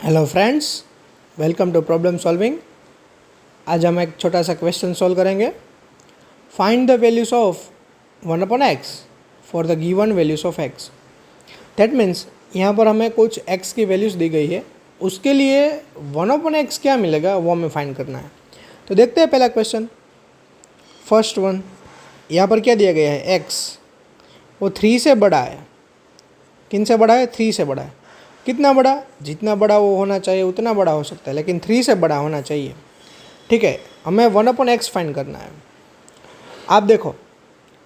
Hello friends, welcome to problem solving. आज हम एक छोटा सा क्वेश्चन सॉल्व करेंगे। Find the values of 1/x for the given values of x। That means यहाँ पर हमें कुछ x की वैल्यूज़ दी गई है, उसके लिए 1/x क्या मिलेगा वो हमें फाइंड करना है। तो देखते हैं पहला क्वेश्चन। फर्स्ट वन, यहाँ पर क्या दिया गया है, x वो 3 से बड़ा है। किन से बड़ा है? 3 से बड़ा है। कितना बड़ा? जितना बड़ा वो होना चाहिए उतना बड़ा हो सकता है, लेकिन 3 से बड़ा होना चाहिए। ठीक है, हमें 1/x फाइंड करना है। आप देखो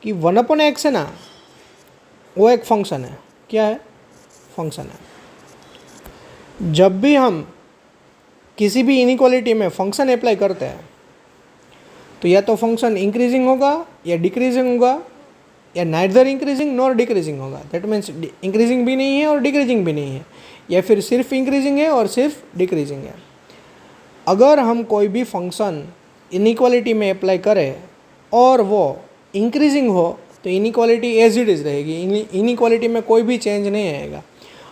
कि 1/x है ना, वो एक फंक्शन है। क्या है? फंक्शन है। जब भी हम किसी भी इनइक्वालिटी में फंक्शन अप्लाई करते हैं तो या तो फंक्शन इंक्रीजिंग होगा या डिक्रीजिंग होगा, या नाइदर इंक्रीजिंग नॉर डिक्रीजिंग होगा। दैट मीन्स इंक्रीजिंग भी नहीं है और डिक्रीजिंग भी नहीं है, या फिर सिर्फ इंक्रीजिंग है और सिर्फ डिक्रीजिंग है। अगर हम कोई भी फंक्शन इनइक्वालिटी में अप्लाई करें और वो इंक्रीजिंग हो तो इनइक्वालिटी एज इट इज़ रहेगी, इनइक्वालिटी में कोई भी चेंज नहीं आएगा।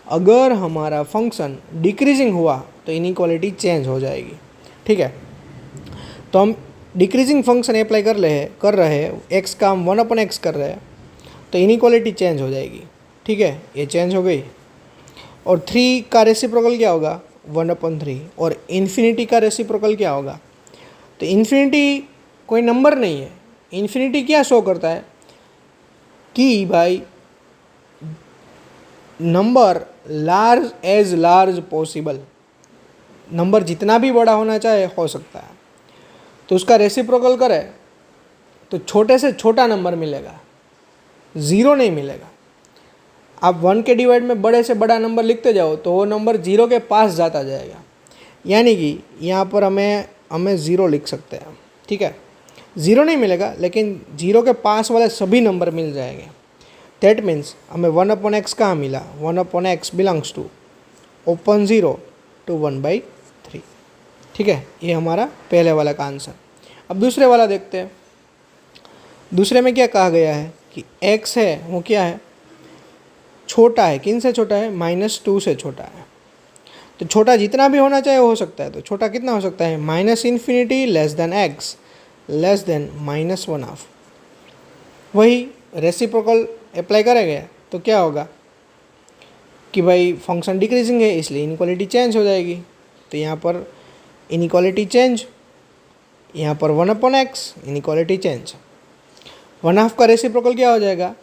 अगर हमारा फंक्शन डिक्रीजिंग हुआ तो इनइक्वालिटी चेंज हो जाएगी। ठीक है, तो हम डिक्रीजिंग फंक्शन अप्लाई कर रहे हैं, एक्स का हम 1/x कर रहे हैं तो इनइक्वालिटी चेंज हो जाएगी। ठीक है, ये चेंज हो गई। और 3 का रेसिप्रोकल क्या होगा? 1/3। और इन्फिनिटी का रेसिप्रोकल क्या होगा? तो इन्फिनिटी कोई नंबर नहीं है। इन्फिनिटी क्या शो करता है कि भाई नंबर लार्ज पॉसिबल, नंबर जितना भी बड़ा होना चाहे हो सकता है। तो उसका रेसिप्रोकल करे तो छोटे से छोटा नंबर मिलेगा, 0 नहीं मिलेगा। आप 1 के डिवाइड में बड़े से बड़ा नंबर लिखते जाओ तो वो नंबर 0 के पास जाता जाएगा। यानी कि यहाँ पर हमें 0 लिख सकते हैं। ठीक है, 0 नहीं मिलेगा, लेकिन 0 के पास वाले सभी नंबर मिल जाएंगे। दैट मीन्स हमें 1/x कहाँ मिला? 1/x belongs to open 0 to 1/3। ठीक है, ये हमारा पहले वाला का आंसर। अब दूसरे वाला देखते हैं। दूसरे में क्या कहा गया है कि x है वो क्या है? छोटा है। किन से छोटा है? -2 से छोटा है। तो छोटा जितना भी होना चाहिए हो सकता है। तो छोटा कितना हो सकता है? -∞ Less than x less than -1/2। वही रेसिप्रोकल अप्लाई करेंगे तो क्या होगा कि भाई फंक्शन डिक्रीजिंग है इसलिए इनइक्वालिटी चेंज हो जाएगी। तो यहाँ पर इनइक्वालिटी चेंज, यहाँ पर 1/x इनइक्वालिटी चेंज। 1/2 का रेसिप्रोकल क्या हो जाएगा?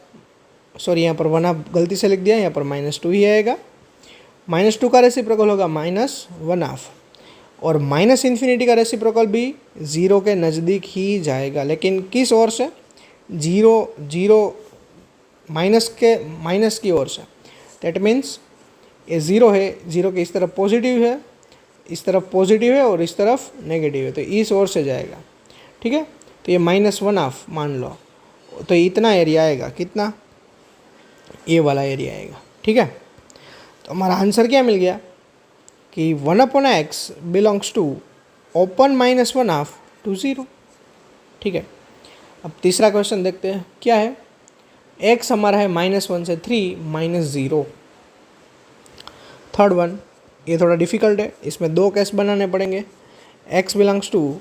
सॉरी, यहाँ पर 1/2 गलती से लिख दिया, यहाँ पर -2 ही आएगा। -2 का रेसिप्रोकल होगा -1/2। और -∞ का रेसिप्रोकल भी 0 के नज़दीक ही जाएगा, लेकिन किस ओर से? 0 माइनस की ओर से। दैट मीन्स ये 0 है, 0 के इस तरफ पॉजिटिव है, इस तरफ पॉजिटिव है और इस तरफ नेगेटिव है, तो इस ओर से जाएगा। ठीक है, तो ये -1/2 मान लो, तो इतना एरिया आएगा। कितना? ये वाला एरिया आएगा। ठीक है, तो हमारा आंसर क्या मिल गया कि 1/x belongs to open -1/2 to 0। ठीक है, अब तीसरा क्वेश्चन देखते हैं क्या है। x हमारा है -1 से 3 -0। थर्ड वन, ये थोड़ा डिफिकल्ट है, इसमें 2 केस बनाने पड़ेंगे। x बिलोंग्स टू,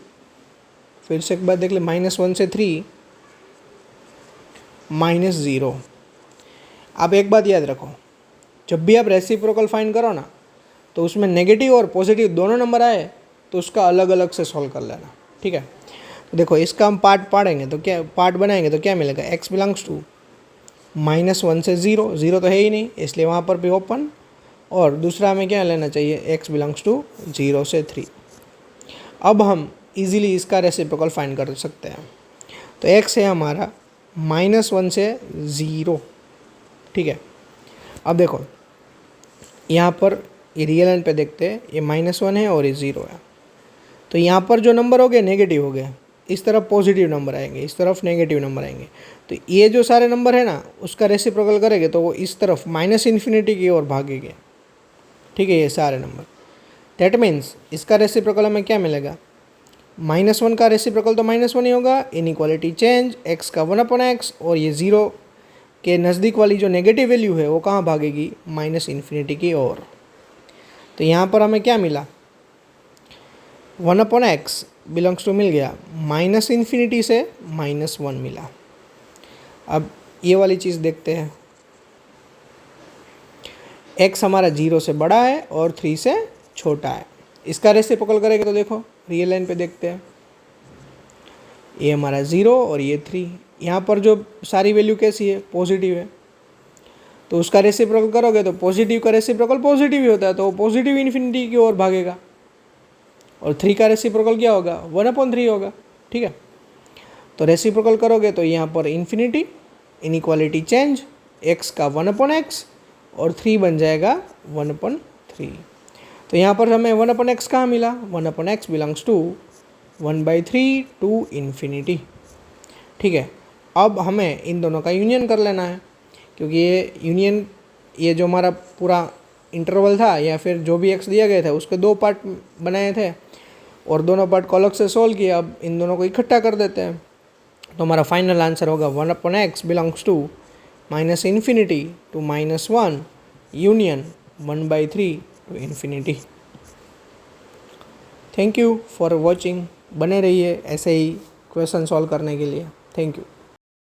फिर से एक बार देख ले, -1 से 3 -0। आप एक बात याद रखो, जब भी आप रेसिप्रोकल फाइंड करो ना तो उसमें नेगेटिव और पॉजिटिव दोनों नंबर आए तो उसका अलग अलग से सॉल्व कर लेना। ठीक है, तो देखो इसका हम पार्ट बनाएंगे तो क्या मिलेगा? x बिलोंग्स टू -1 से 0, 0 तो है ही नहीं इसलिए वहाँ पर भी ओपन। और दूसरा हमें क्या लेना चाहिए? x बिलोंग्स टू 0 से 3। अब हम इजीली इसका रेसिप्रोकल फाइंड कर सकते हैं। तो x है हमारा -1 से 0। ठीक है, अब देखो यहाँ पर ये रियल एंड पे देखते हैं, ये -1 है और ये 0 है। तो यहाँ पर जो नंबर हो गए नेगेटिव हो गए, इस तरफ पॉजिटिव नंबर आएंगे, इस तरफ नेगेटिव नंबर आएंगे। तो ये जो सारे नंबर है ना उसका रेसिप्रोकल करेंगे तो वो इस तरफ -∞ की ओर भागेंगे। ठीक है, ये सारे नंबर। दैट मीन्स इसका रेसिप्रोकल हमें क्या मिलेगा? -1 का रेसिप्रोकल तो -1 ही होगा। इनइक्वालिटी चेंज, x का 1/x, और ये 0 के नज़दीक वाली जो नेगेटिव वैल्यू है वो कहाँ भागेगी? -∞ की ओर। तो यहाँ पर हमें क्या मिला, 1/x बिलोंग्स टू मिल गया -∞ से -1 मिला। अब ये वाली चीज़ देखते हैं, x हमारा 0 से बड़ा है और 3 से छोटा है। इसका रेसिप्रोकल करेंगे तो देखो रियल लाइन पे देखते हैं, ये हमारा 0 और ये 3। यहाँ पर जो सारी वैल्यू कैसी है, पॉजिटिव है, तो उसका रेसिप्रोकल करोगे तो पॉजिटिव का रेसिप्रोकल पॉजिटिव ही होता है, तो वो पॉजिटिव इन्फिनिटी की ओर भागेगा। और 3 का रेसिप्रोकल क्या होगा, 1/3 होगा। ठीक है, तो रेसिप्रोकल करोगे तो यहाँ पर इन्फिनिटी, इनइक्वालिटी चेंज, x का 1/x और 3 बन जाएगा 1/3। तो यहाँ पर हमें 1/x कहाँ मिला, 1/x belongs to 1/3 to infinity. ठीक है, अब हमें इन दोनों का यूनियन कर लेना है, क्योंकि ये यूनियन, ये जो हमारा पूरा इंटरवल था या फिर जो भी x दिया गया था उसके 2 पार्ट बनाए थे और दोनों पार्ट को अलग से सोल्व किया। अब इन दोनों को इकट्ठा कर देते हैं, तो हमारा फाइनल आंसर होगा 1/x belongs to -∞ to -1 union 1/3 to infinity. Thank you for watching. बने रहिए ऐसे ही क्वेश्चन सॉल्व करने के लिए। Thank you.